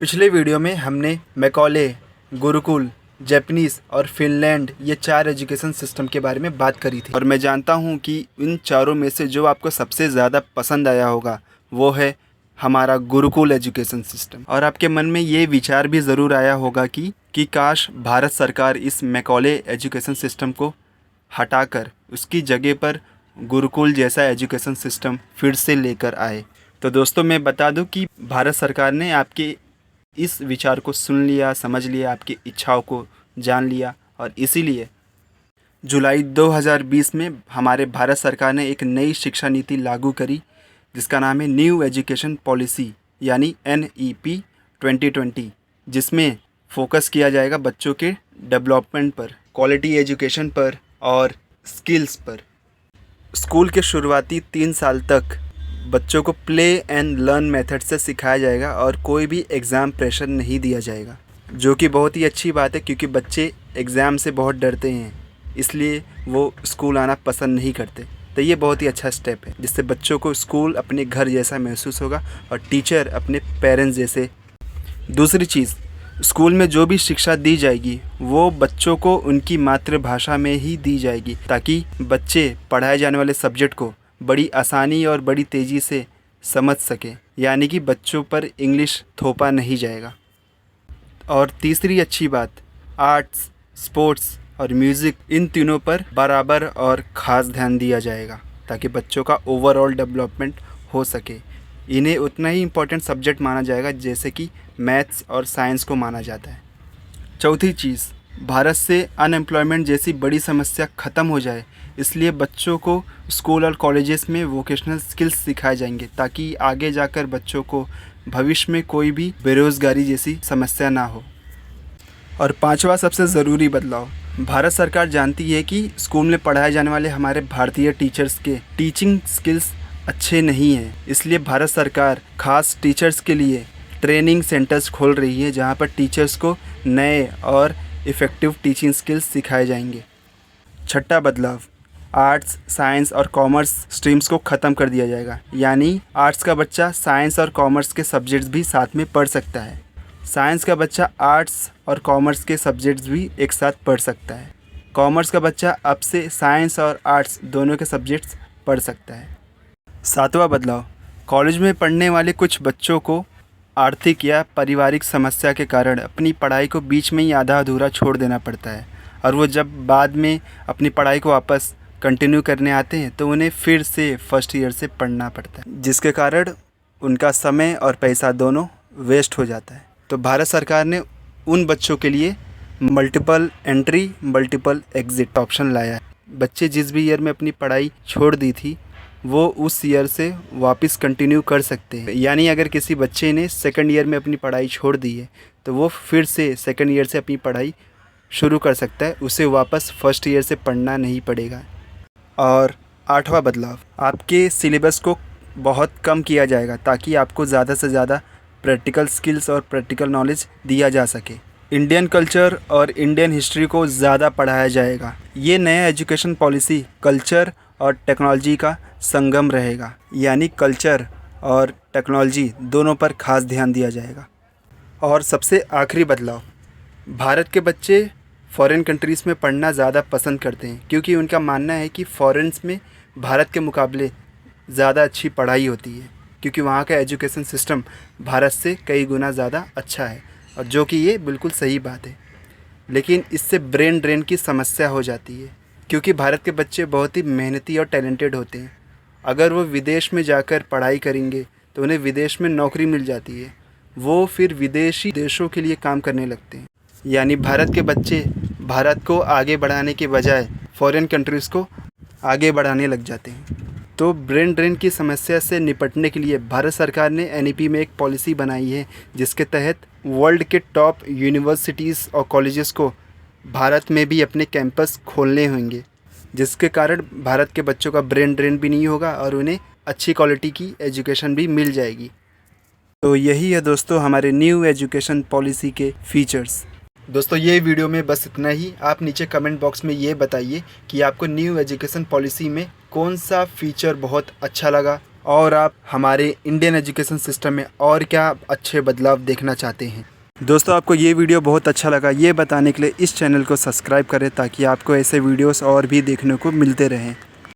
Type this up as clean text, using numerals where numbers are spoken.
पिछले वीडियो में हमने मैकॉले, गुरुकुल, जापानीज़ और फिनलैंड ये 4 एजुकेशन सिस्टम के बारे में बात करी थी और मैं जानता हूँ कि इन चारों में से जो आपको सबसे ज़्यादा पसंद आया होगा वो है हमारा गुरुकुल एजुकेशन सिस्टम। और आपके मन में ये विचार भी ज़रूर आया होगा कि काश भारत सरकार इस मैकॉले एजुकेशन सिस्टम को हटाकर उसकी जगह पर गुरुकुल जैसा एजुकेशन सिस्टम फिर से लेकर आए। तो दोस्तों मैं बता दूं कि भारत सरकार ने आपके इस विचार को सुन लिया, समझ लिया, आपकी इच्छाओं को जान लिया और इसीलिए जुलाई 2020 में हमारे भारत सरकार ने एक नई शिक्षा नीति लागू करी जिसका नाम है न्यू एजुकेशन पॉलिसी यानी NEP 2020, जिसमें फोकस किया जाएगा बच्चों के डेवलपमेंट पर, क्वालिटी एजुकेशन पर और स्किल्स पर। स्कूल के शुरुआती 3 साल तक बच्चों को प्ले एंड लर्न मेथड से सिखाया जाएगा और कोई भी एग्ज़ाम प्रेशर नहीं दिया जाएगा, जो कि बहुत ही अच्छी बात है क्योंकि बच्चे एग्ज़ाम से बहुत डरते हैं, इसलिए वो स्कूल आना पसंद नहीं करते। तो ये बहुत ही अच्छा स्टेप है जिससे बच्चों को स्कूल अपने घर जैसा महसूस होगा और टीचर अपने पेरेंट्स जैसे। दूसरी चीज़, स्कूल में जो भी शिक्षा दी जाएगी वो बच्चों को उनकी मातृभाषा में ही दी जाएगी ताकि बच्चे पढ़ाए जाने वाले सब्जेक्ट को बड़ी आसानी और बड़ी तेज़ी से समझ सकें, यानी कि बच्चों पर इंग्लिश थोपा नहीं जाएगा। और तीसरी अच्छी बात, आर्ट्स, स्पोर्ट्स और म्यूज़िक इन तीनों पर बराबर और ख़ास ध्यान दिया जाएगा ताकि बच्चों का ओवरऑल डेवलपमेंट हो सके। इन्हें उतना ही इम्पोर्टेंट सब्जेक्ट माना जाएगा जैसे कि मैथ्स और साइंस को माना जाता है। चौथी चीज़, भारत से अनएम्प्लॉयमेंट जैसी बड़ी समस्या ख़त्म हो जाए, इसलिए बच्चों को स्कूल और कॉलेजेस में वोकेशनल स्किल्स सिखाए जाएंगे ताकि आगे जाकर बच्चों को भविष्य में कोई भी बेरोज़गारी जैसी समस्या ना हो। और पांचवा सबसे ज़रूरी बदलाव, भारत सरकार जानती है कि स्कूल में पढ़ाए जाने वाले हमारे भारतीय टीचर्स के टीचिंग स्किल्स अच्छे नहीं हैं, इसलिए भारत सरकार खास टीचर्स के लिए ट्रेनिंग सेंटर्स खोल रही है जहां पर टीचर्स को नए और इफ़ेक्टिव टीचिंग स्किल्स सिखाए जाएंगे। छठा बदलाव, आर्ट्स, साइंस और कॉमर्स स्ट्रीम्स को ख़त्म कर दिया जाएगा, यानी आर्ट्स का बच्चा साइंस और कॉमर्स के सब्जेक्ट्स भी साथ में पढ़ सकता है, साइंस का बच्चा आर्ट्स और कॉमर्स के सब्जेक्ट्स भी एक साथ पढ़ सकता है, कॉमर्स का बच्चा अब से साइंस और आर्ट्स दोनों के सब्जेक्ट्स पढ़ सकता है। सातवां बदलाव, कॉलेज में पढ़ने वाले कुछ बच्चों को आर्थिक या पारिवारिक समस्या के कारण अपनी पढ़ाई को बीच में ही आधा अधूरा छोड़ देना पड़ता है और वो जब बाद में अपनी पढ़ाई को वापस कंटिन्यू करने आते हैं तो उन्हें फिर से फर्स्ट ईयर से पढ़ना पड़ता है, जिसके कारण उनका समय और पैसा दोनों वेस्ट हो जाता है। तो भारत सरकार ने उन बच्चों के लिए multiple entry multiple exit option लाया है। बच्चे जिस भी ईयर में अपनी पढ़ाई छोड़ दी थी वो उस ईयर से वापस कंटिन्यू कर सकते हैं, यानी अगर किसी बच्चे ने सेकंड ईयर में अपनी पढ़ाई छोड़ दी है तो वो फिर से सेकंड ईयर से अपनी पढ़ाई शुरू कर सकता है, उसे वापस फर्स्ट ईयर से पढ़ना नहीं पड़ेगा। और आठवां बदलाव, आपके सिलेबस को बहुत कम किया जाएगा ताकि आपको ज़्यादा से ज़्यादा प्रैक्टिकल स्किल्स और प्रैक्टिकल नॉलेज दिया जा सके। इंडियन कल्चर और इंडियन हिस्ट्री को ज़्यादा पढ़ाया जाएगा। ये नया एजुकेशन पॉलिसी कल्चर और टेक्नोलॉजी का संगम रहेगा, यानी कल्चर और टेक्नोलॉजी दोनों पर खास ध्यान दिया जाएगा। और सबसे आखिरी बदलाव, भारत के बच्चे फॉरेन कंट्रीज़ में पढ़ना ज़्यादा पसंद करते हैं क्योंकि उनका मानना है कि फॉरेन्स में भारत के मुकाबले ज़्यादा अच्छी पढ़ाई होती है क्योंकि वहाँ का एजुकेशन सिस्टम भारत से कई गुना ज़्यादा अच्छा है, और जो कि ये बिल्कुल सही बात है। लेकिन इससे ब्रेन ड्रेन की समस्या हो जाती है क्योंकि भारत के बच्चे बहुत ही मेहनती और टैलेंटेड होते हैं। अगर वो विदेश में जाकर पढ़ाई करेंगे तो उन्हें विदेश में नौकरी मिल जाती है, वो फिर विदेशी देशों के लिए काम करने लगते हैं, यानी भारत के बच्चे भारत को आगे बढ़ाने के बजाय फॉरेन कंट्रीज़ को आगे बढ़ाने लग जाते हैं। तो ब्रेन ड्रेन की समस्या से निपटने के लिए भारत सरकार ने NEP में एक पॉलिसी बनाई है जिसके तहत वर्ल्ड के टॉप यूनिवर्सिटीज़ और कॉलेजेस को भारत में भी अपने कैंपस खोलने होंगे, जिसके कारण भारत के बच्चों का ब्रेन ड्रेन भी नहीं होगा और उन्हें अच्छी क्वालिटी की एजुकेशन भी मिल जाएगी। तो यही है दोस्तों हमारे न्यू एजुकेशन पॉलिसी के फीचर्स। दोस्तों ये वीडियो में बस इतना ही। आप नीचे कमेंट बॉक्स में ये बताइए कि आपको न्यू एजुकेशन पॉलिसी में कौन सा फ़ीचर बहुत अच्छा लगा और आप हमारे इंडियन एजुकेशन सिस्टम में और क्या अच्छे बदलाव देखना चाहते हैं। दोस्तों, आपको ये वीडियो बहुत अच्छा लगा ये बताने के लिए इस चैनल को सब्सक्राइब करें ताकि आपको ऐसे वीडियोस और भी देखने को मिलते रहें।